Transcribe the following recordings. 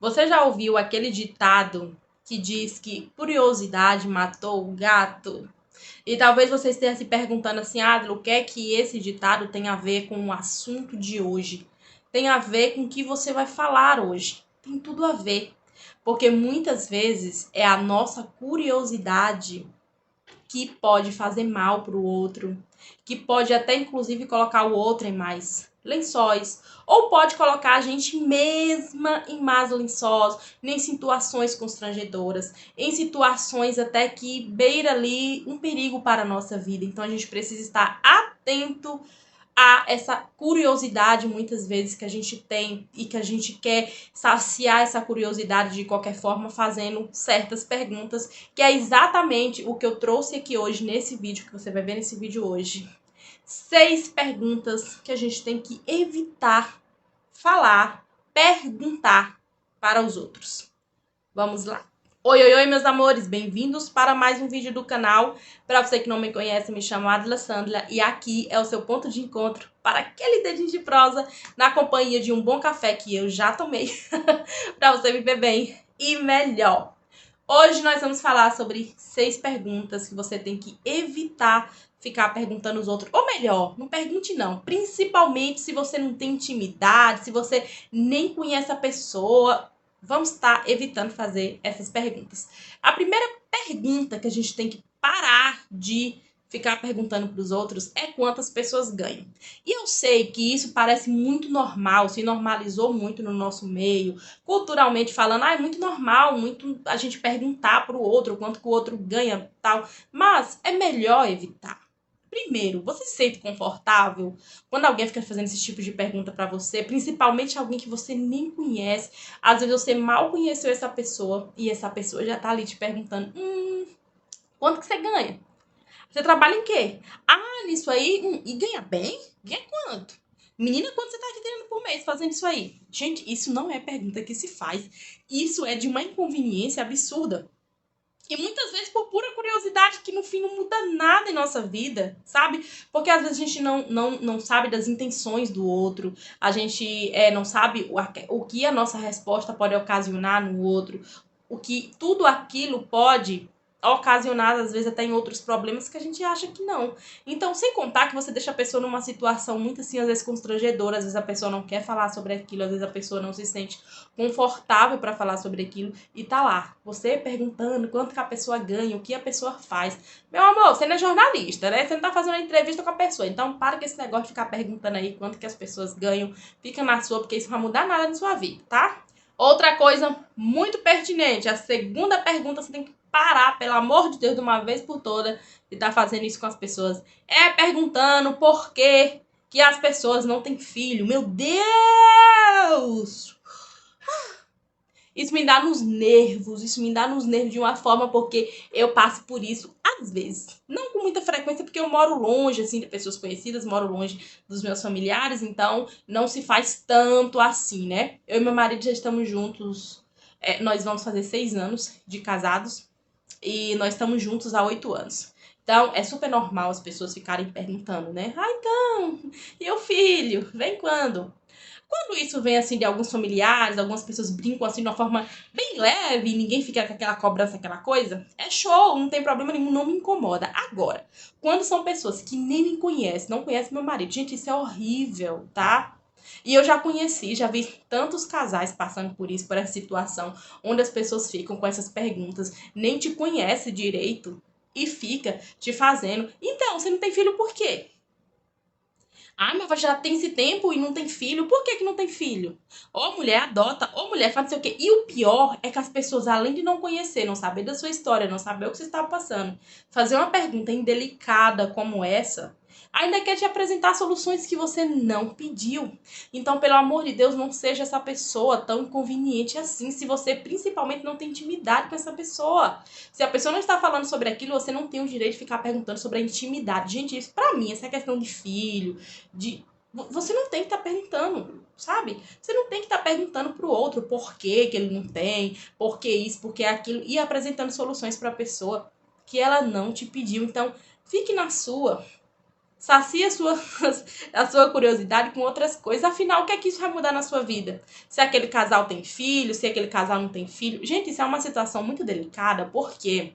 Você já ouviu aquele ditado que diz que curiosidade matou o gato? E talvez você esteja se perguntando assim, Adler, o que é que esse ditado tem a ver com o assunto de hoje? Tem a ver com o que você vai falar hoje. Tem tudo a ver. Porque muitas vezes é a nossa curiosidade que pode fazer mal para o outro, que pode até inclusive colocar o outro em mais lençóis, ou pode colocar a gente mesma em mais lençóis, em situações constrangedoras, em situações até que beira ali um perigo para a nossa vida. Então a gente precisa estar atento a essa curiosidade muitas vezes que a gente tem e que a gente quer saciar essa curiosidade de qualquer forma fazendo certas perguntas, que é exatamente o que eu trouxe aqui hoje nesse vídeo, que você vai ver nesse vídeo hoje. 6 perguntas que a gente tem que evitar falar, perguntar para os outros. Vamos lá. Oi, meus amores, bem-vindos para mais um vídeo do canal. Para você que não me conhece, me chamo Adler Sandler e aqui é o seu ponto de encontro para aquele dedinho de prosa na companhia de um bom café que eu já tomei para você viver bem e melhor. Hoje nós vamos falar sobre 6 perguntas que você tem que evitar ficar perguntando aos outros. Ou melhor, não pergunte não. Principalmente se você não tem intimidade, se você nem conhece a pessoa. Vamos estar evitando fazer essas perguntas. A primeira pergunta que a gente tem que parar de ficar perguntando para os outros é quantas pessoas ganham. E eu sei que isso parece muito normal, se normalizou muito no nosso meio, culturalmente falando, é muito normal, muito a gente perguntar para o outro quanto que o outro ganha, tal, mas é melhor evitar. Primeiro, você se sente confortável quando alguém fica fazendo esse tipo de pergunta pra você, principalmente alguém que você nem conhece. Às vezes você mal conheceu essa pessoa e essa pessoa já tá ali te perguntando: quanto que você ganha? Você trabalha em quê? Ah, nisso aí, e ganha bem? Ganha quanto? Menina, quanto você tá aqui tendo por mês fazendo isso aí? Gente, isso não é pergunta que se faz. Isso é de uma inconveniência absurda. E muitas vezes por pura curiosidade, que no fim não muda nada em nossa vida, sabe? Porque às vezes a gente não sabe das intenções do outro, a gente não sabe o que a nossa resposta pode ocasionar no outro, o que tudo aquilo pode ocasionar, às vezes, até em outros problemas que a gente acha que não. Então, sem contar que você deixa a pessoa numa situação muito assim, às vezes constrangedora, às vezes a pessoa não quer falar sobre aquilo, às vezes a pessoa não se sente confortável para falar sobre aquilo e tá lá, você perguntando quanto que a pessoa ganha, o que a pessoa faz. Meu amor, você não é jornalista, né? Você não tá fazendo uma entrevista com a pessoa, então para com esse negócio de ficar perguntando aí quanto que as pessoas ganham, fica na sua, porque isso não vai mudar nada na sua vida, tá? Outra coisa muito pertinente, a segunda pergunta você tem que parar, pelo amor de Deus, de uma vez por toda, de estar fazendo isso com as pessoas. É perguntando por que as pessoas não têm filho. Meu Deus! Isso me dá nos nervos, isso me dá nos nervos de uma forma porque eu passo por isso às vezes. Não com muita frequência, porque eu moro longe, assim, de pessoas conhecidas, moro longe dos meus familiares, então não se faz tanto assim, né? Eu e meu marido já estamos juntos, nós vamos fazer 6 anos de casados e nós estamos juntos há 8 anos. Então, é super normal as pessoas ficarem perguntando, né? Ah, então, e o filho? Vem quando? Quando isso vem assim de alguns familiares, algumas pessoas brincam assim de uma forma bem leve e ninguém fica com aquela cobrança, aquela coisa, é show, não tem problema nenhum, não me incomoda. Agora, quando são pessoas que nem me conhecem, não conhecem meu marido, gente, isso é horrível, tá? E eu já conheci, já vi tantos casais passando por isso, por essa situação, onde as pessoas ficam com essas perguntas, nem te conhece direito e fica te fazendo. Então, você não tem filho por quê? Ah, mas já tem esse tempo e não tem filho. Por que não tem filho? Ou mulher adota, ou mulher faz não sei o quê. E o pior é que as pessoas, além de não conhecer, não saber da sua história, não saber o que você está passando, fazer uma pergunta indelicada como essa, ainda quer te apresentar soluções que você não pediu. Então, pelo amor de Deus, não seja essa pessoa tão inconveniente assim, se você principalmente não tem intimidade com essa pessoa. Se a pessoa não está falando sobre aquilo, você não tem o direito de ficar perguntando sobre a intimidade. Gente, isso pra mim, essa questão de filho, você não tem que estar perguntando, sabe? Você não tem que estar perguntando pro outro por que ele não tem, por que isso, por que aquilo, e apresentando soluções para a pessoa que ela não te pediu. Então, fique na sua. Sacia a sua curiosidade com outras coisas. Afinal, o que é que isso vai mudar na sua vida? Se aquele casal tem filho, se aquele casal não tem filho. Gente, isso é uma situação muito delicada, porque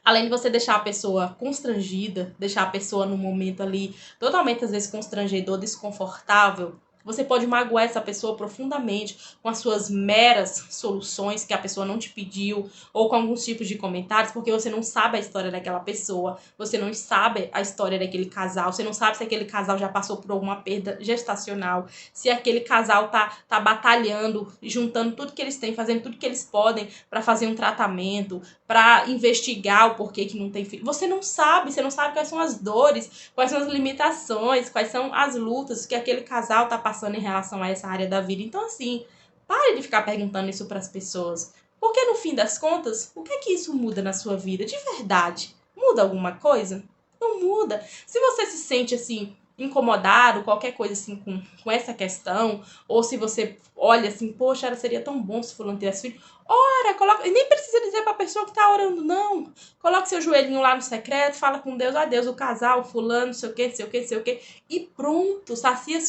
além de você deixar a pessoa constrangida, deixar a pessoa num momento ali totalmente, às vezes, constrangedor, desconfortável, você pode magoar essa pessoa profundamente com as suas meras soluções que a pessoa não te pediu, ou com alguns tipos de comentários, porque você não sabe a história daquela pessoa, você não sabe a história daquele casal, você não sabe se aquele casal já passou por alguma perda gestacional, se aquele casal tá batalhando, juntando tudo que eles têm, fazendo tudo que eles podem para fazer um tratamento, para investigar o porquê que não tem filho. Você não sabe quais são as dores, quais são as limitações, quais são as lutas que aquele casal tá passando em relação a essa área da vida. Então, assim, pare de ficar perguntando isso para as pessoas. Porque no fim das contas, o que é que isso muda na sua vida? De verdade, muda alguma coisa? Não muda. Se você se sente assim incomodado, qualquer coisa assim com essa questão, ou se você olha assim, poxa, seria tão bom se fulano tivesse filho, ora, coloca, e nem precisa dizer pra pessoa que tá orando, não. Coloque seu joelhinho lá no secreto, fala com Deus, a Deus, o casal, o fulano, não sei o que, não sei o que, não sei o que, e pronto, sacia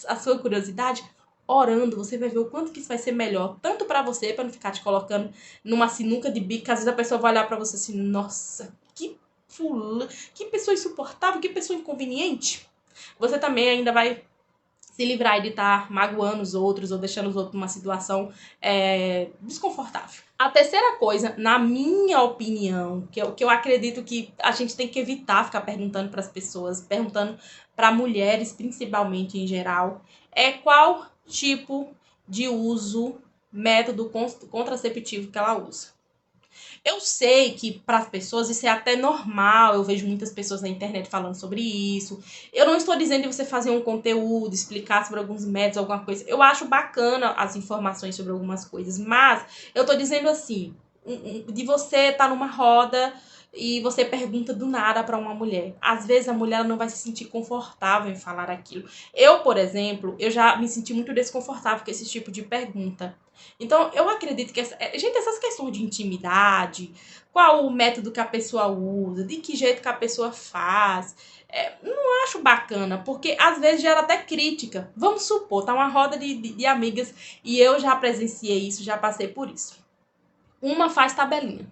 a sua curiosidade orando, você vai ver o quanto que isso vai ser melhor, tanto pra você, pra não ficar te colocando numa sinuca de bico, que às vezes a pessoa vai olhar pra você assim, nossa, que pessoa insuportável, que pessoa inconveniente. Você também ainda vai se livrar de estar magoando os outros ou deixando os outros numa situação desconfortável. A terceira coisa, na minha opinião, que eu acredito que a gente tem que evitar ficar perguntando para as pessoas, perguntando para mulheres principalmente em geral, é qual tipo de método contraceptivo que ela usa. Eu sei que para as pessoas isso é até normal, eu vejo muitas pessoas na internet falando sobre isso. Eu não estou dizendo de você fazer um conteúdo, explicar sobre alguns métodos, alguma coisa. Eu acho bacana as informações sobre algumas coisas, mas eu estou dizendo assim, de você estar numa roda e você pergunta do nada para uma mulher. Às vezes a mulher não vai se sentir confortável em falar aquilo. Eu, por exemplo, eu já me senti muito desconfortável com esse tipo de pergunta. Então, eu acredito que gente, essas questões de intimidade, qual o método que a pessoa usa, de que jeito que a pessoa faz, não acho bacana, porque às vezes gera até crítica. Vamos supor, tá uma roda de amigas e eu já presenciei isso, já passei por isso. Uma faz tabelinha.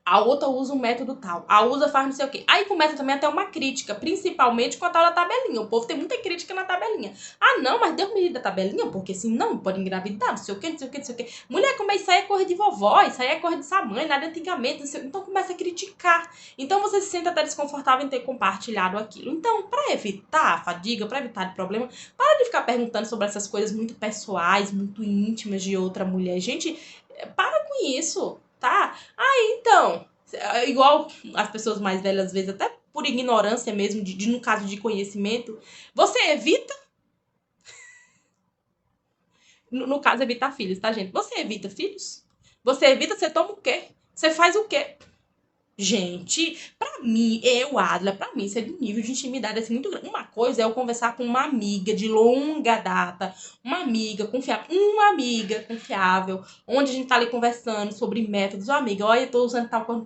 A outra usa um método tal. A outra faz não sei o quê. Aí começa também até uma crítica, principalmente com a tal da tabelinha. O povo tem muita crítica na tabelinha. Ah, não, mas Deus me livre da tabelinha, porque assim não pode engravidar, não sei o quê, não sei o quê, não sei o quê. Mulher, como isso aí é coisa de vovó, isso aí é coisa de sua mãe, nada antigamente, não sei. Então começa a criticar. Então você se sente até desconfortável em ter compartilhado aquilo. Então, para evitar a fadiga, para evitar o problema, para de ficar perguntando sobre essas coisas muito pessoais, muito íntimas de outra mulher. Gente, para com isso, tá? Então, igual as pessoas mais velhas, às vezes, até por ignorância mesmo, no caso de conhecimento, você evita, no caso, evitar filhos, tá, gente? Você evita filhos? Você evita, você toma o quê? Você faz o quê? Gente, pra mim, Adler, pra mim, isso é de um nível de intimidade assim muito grande. Uma coisa é eu conversar com uma amiga de longa data, uma amiga confiável, onde a gente tá ali conversando sobre métodos. Ó, amiga, olha, eu tô usando tal coisa,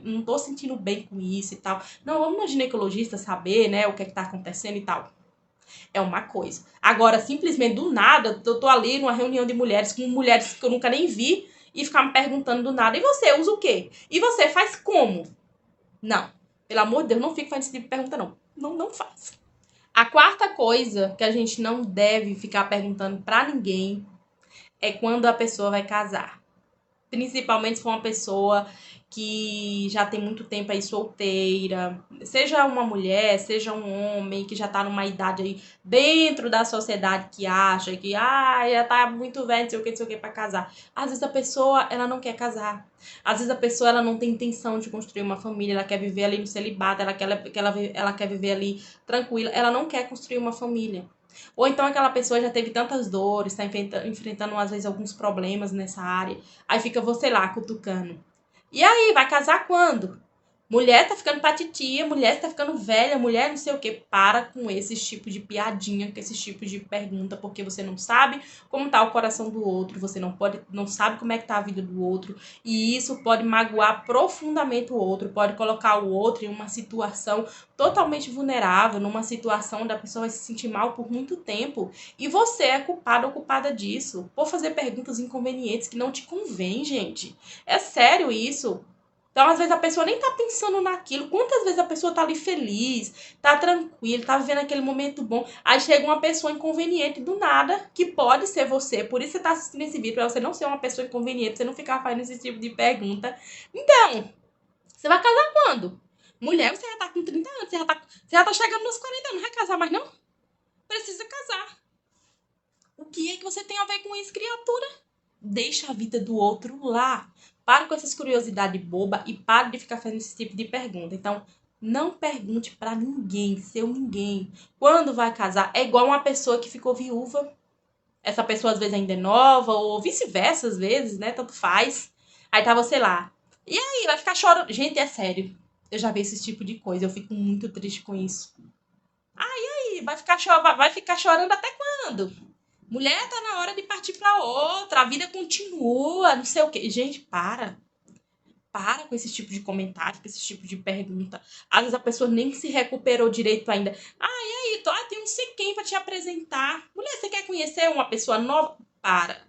não tô sentindo bem com isso e tal. Não, vamos no ginecologista saber, né, o que é que tá acontecendo e tal. É uma coisa. Agora, simplesmente do nada, eu tô ali numa reunião de mulheres, com mulheres que eu nunca nem vi, e ficar me perguntando do nada, e você usa o quê? E você faz como? Não. Pelo amor de Deus, não fique fazendo esse tipo de pergunta, não. Não faz. A quarta coisa que a gente não deve ficar perguntando pra ninguém é quando a pessoa vai casar. Principalmente se for uma pessoa que já tem muito tempo aí solteira, seja uma mulher, seja um homem que já tá numa idade aí dentro da sociedade que acha que já tá muito velho, não sei o que pra casar. Às vezes a pessoa, ela não quer casar. Às vezes a pessoa, ela não tem intenção de construir uma família, ela quer viver ali no celibato, ela quer viver ali tranquila, ela não quer construir uma família. Ou então aquela pessoa já teve tantas dores, está enfrentando às vezes alguns problemas nessa área. Aí fica você lá cutucando. E aí, vai casar quando? Mulher tá ficando pra titia, mulher tá ficando velha, mulher não sei o que. Para com esses tipos de piadinha, com esses tipos de pergunta, porque você não sabe como tá o coração do outro, você não sabe como é que tá a vida do outro, e isso pode magoar profundamente o outro, pode colocar o outro em uma situação totalmente vulnerável, numa situação onde a pessoa vai se sentir mal por muito tempo, e você é culpado ou culpada disso, por fazer perguntas inconvenientes que não te convém, gente. É sério isso. Então, às vezes, a pessoa nem tá pensando naquilo. Quantas vezes a pessoa tá ali feliz, tá tranquila, tá vivendo aquele momento bom. Aí chega uma pessoa inconveniente do nada, que pode ser você. Por isso você tá assistindo esse vídeo, pra você não ser uma pessoa inconveniente, pra você não ficar fazendo esse tipo de pergunta. Então, você vai casar quando? Mulher, você já tá com 30 anos, você já tá chegando nos 40 anos, não vai casar mais não? Precisa casar. O que é que você tem a ver com isso, criatura? Deixa a vida do outro lá. Para com essas curiosidades boba e para de ficar fazendo esse tipo de pergunta. Então, não pergunte pra ninguém, seu ninguém. Quando vai casar, é igual uma pessoa que ficou viúva. Essa pessoa às vezes ainda é nova, ou vice-versa, às vezes, né? Tanto faz. Aí tá você lá. E aí, vai ficar chorando. Gente, é sério. Eu já vi esse tipo de coisa. Eu fico muito triste com isso. E vai ficar chorando até quando? Mulher, tá na hora de partir pra outra, a vida continua, não sei o quê. Gente, para com esse tipo de comentário, com esse tipo de pergunta. Às vezes a pessoa nem se recuperou direito ainda. E aí, tem não sei quem pra te apresentar. Mulher, você quer conhecer uma pessoa nova? Para.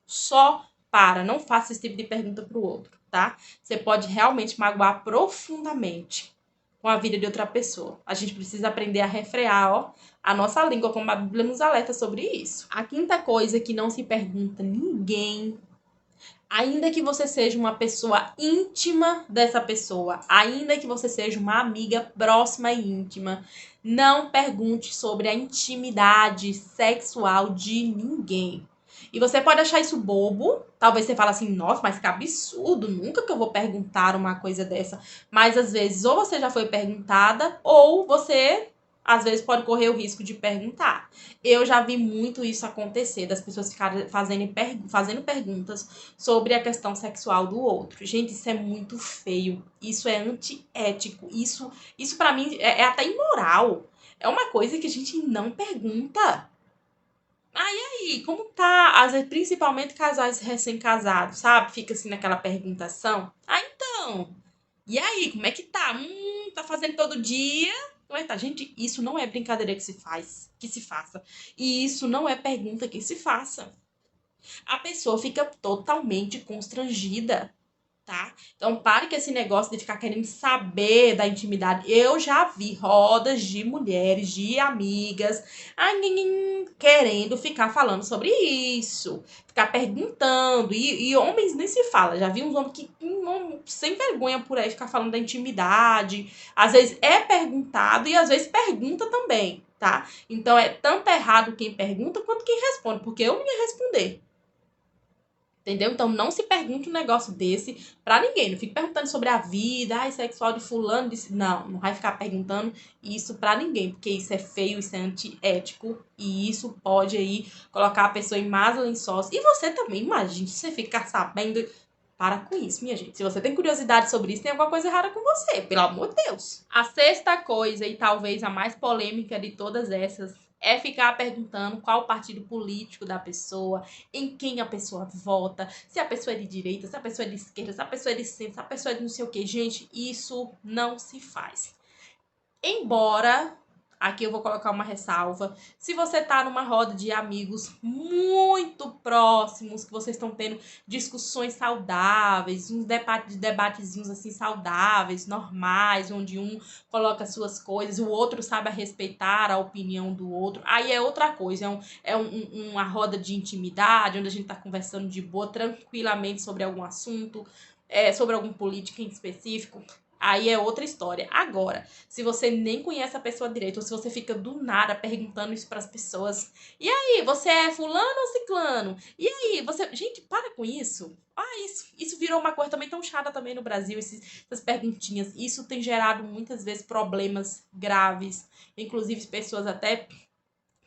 Só para. Não faça esse tipo de pergunta pro outro, tá? Você pode realmente magoar profundamente com a vida de outra pessoa. A gente precisa aprender a refrear, ó, a nossa língua, como a Bíblia nos alerta sobre isso. A quinta coisa que não se pergunta ninguém, ainda que você seja uma pessoa íntima dessa pessoa, ainda que você seja uma amiga próxima e íntima, não pergunte sobre a intimidade sexual de ninguém. E você pode achar isso bobo, talvez você fale assim, nossa, mas que absurdo, nunca que eu vou perguntar uma coisa dessa. Mas às vezes ou você já foi perguntada, ou você às vezes pode correr o risco de perguntar. Eu já vi muito isso acontecer, das pessoas ficarem fazendo perguntas sobre a questão sexual do outro. Gente, isso é muito feio. Isso é antiético. Isso para mim é até imoral. É uma coisa que a gente não pergunta. E aí, como tá? Às vezes, principalmente casais recém-casados, sabe? Fica assim naquela perguntação. Então. E aí, como é que tá? Tá fazendo todo dia? Como é que tá? Gente, isso não é brincadeira que se faça. E isso não é pergunta que se faça. A pessoa fica totalmente constrangida, tá? Então pare com esse negócio de ficar querendo saber da intimidade. Eu já vi rodas de mulheres, de amigas, querendo ficar falando sobre isso, ficar perguntando. E homens nem se fala. Já vi uns homens que sem vergonha por aí ficar falando da intimidade. Às vezes é perguntado e às vezes pergunta também, tá? Então é tanto errado quem pergunta quanto quem responde, porque eu não ia responder. Entendeu? Então não se pergunte um negócio desse pra ninguém. Não fique perguntando sobre a vida, sexual de fulano. Não vai ficar perguntando isso pra ninguém, porque isso é feio, isso é antiético e isso pode aí colocar a pessoa em más lençóis. E você também, imagine, se você ficar sabendo. Para com isso, minha gente. Se você tem curiosidade sobre isso, tem alguma coisa errada com você, pelo amor de Deus. A sexta coisa, e talvez a mais polêmica de todas essas, é ficar perguntando qual o partido político da pessoa, em quem a pessoa vota, se a pessoa é de direita, se a pessoa é de esquerda, se a pessoa é de centro, se a pessoa é de não sei o que. Gente, isso não se faz. Embora, aqui eu vou colocar uma ressalva, se você tá numa roda de amigos muito próximos, que vocês estão tendo discussões saudáveis, uns debatezinhos assim saudáveis, normais, onde um coloca suas coisas, o outro sabe respeitar a opinião do outro, aí é outra coisa, uma roda de intimidade, onde a gente tá conversando de boa, tranquilamente sobre algum assunto, sobre algum político em específico. Aí é outra história. Agora, se você nem conhece a pessoa direito, ou se você fica do nada perguntando isso para as pessoas, e aí, você é fulano ou ciclano? E aí, você. Gente, para com isso. Isso virou uma coisa também tão chata também no Brasil, essas perguntinhas. Isso tem gerado muitas vezes problemas graves, inclusive pessoas até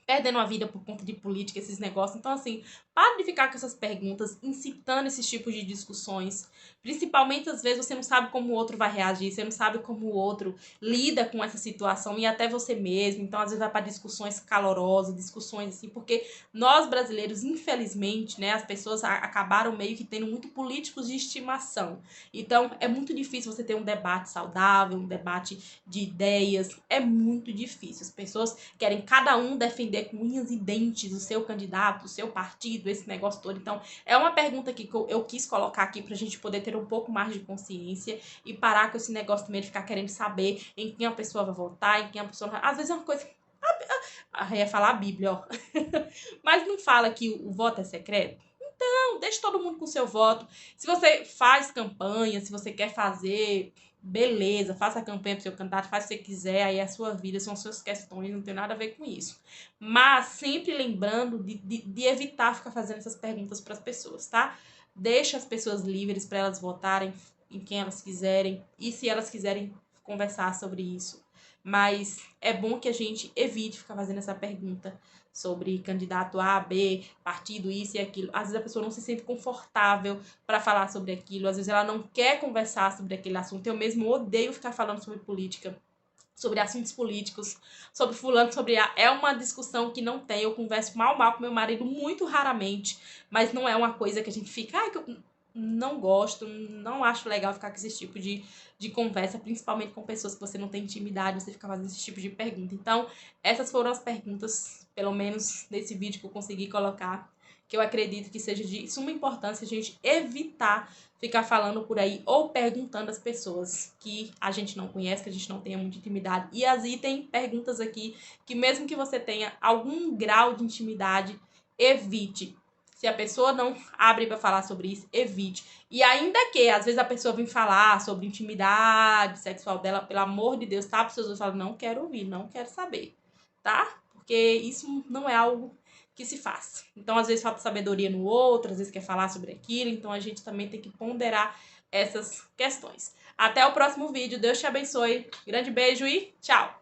perdendo a vida por conta de política, esses negócios. Então, assim, para de ficar com essas perguntas, incitando esses tipos de discussões. Principalmente, às vezes, você não sabe como o outro vai reagir, você não sabe como o outro lida com essa situação e até você mesmo. Então, às vezes, vai para discussões calorosas, discussões assim, porque nós brasileiros, infelizmente, né, as pessoas acabaram meio que tendo muito políticos de estimação. Então, é muito difícil você ter um debate saudável, um debate de ideias. É muito difícil. As pessoas querem cada um defender com unhas e dentes o seu candidato, o seu partido, esse negócio todo. Então, é uma pergunta que eu quis colocar aqui pra gente poder ter um pouco mais de consciência e parar com esse negócio também de ficar querendo saber em quem a pessoa vai votar, em quem a pessoa vai... Às vezes é uma coisa... Eu ia falar a Bíblia, ó. Mas não fala que o voto é secreto? Não, deixa todo mundo com o seu voto. Se você faz campanha, se você quer fazer, beleza, faça a campanha pro seu candidato, faz o que você quiser, aí é a sua vida, são suas questões, não tem nada a ver com isso. Mas sempre lembrando de evitar ficar fazendo essas perguntas para as pessoas, tá? Deixa as pessoas livres para elas votarem em quem elas quiserem e se elas quiserem conversar sobre isso. Mas é bom que a gente evite ficar fazendo essa pergunta sobre candidato A, B, partido, isso e aquilo. Às vezes a pessoa não se sente confortável para falar sobre aquilo, às vezes ela não quer conversar sobre aquele assunto. Eu mesmo odeio ficar falando sobre política, sobre assuntos políticos, sobre fulano, sobre A. É uma discussão que não tem. Eu converso mal com meu marido muito raramente, mas não é uma coisa que a gente fica, ai, que eu não gosto, não acho legal ficar com esse tipo de conversa, principalmente com pessoas que você não tem intimidade, você fica fazendo esse tipo de pergunta. Então, essas foram as perguntas, pelo menos nesse vídeo que eu consegui colocar, que eu acredito que seja de suma importância a gente evitar ficar falando por aí ou perguntando às pessoas que a gente não conhece, que a gente não tenha muita intimidade. E as tem perguntas aqui que mesmo que você tenha algum grau de intimidade, evite. Se a pessoa não abre para falar sobre isso, evite. E ainda que, às vezes, a pessoa vem falar sobre intimidade sexual dela, pelo amor de Deus, tá? As pessoas falam, não quero ouvir, não quero saber, tá? Porque isso não é algo que se faz. Então, às vezes, falta sabedoria no outro, às vezes quer falar sobre aquilo, então a gente também tem que ponderar essas questões. Até o próximo vídeo, Deus te abençoe, grande beijo e tchau!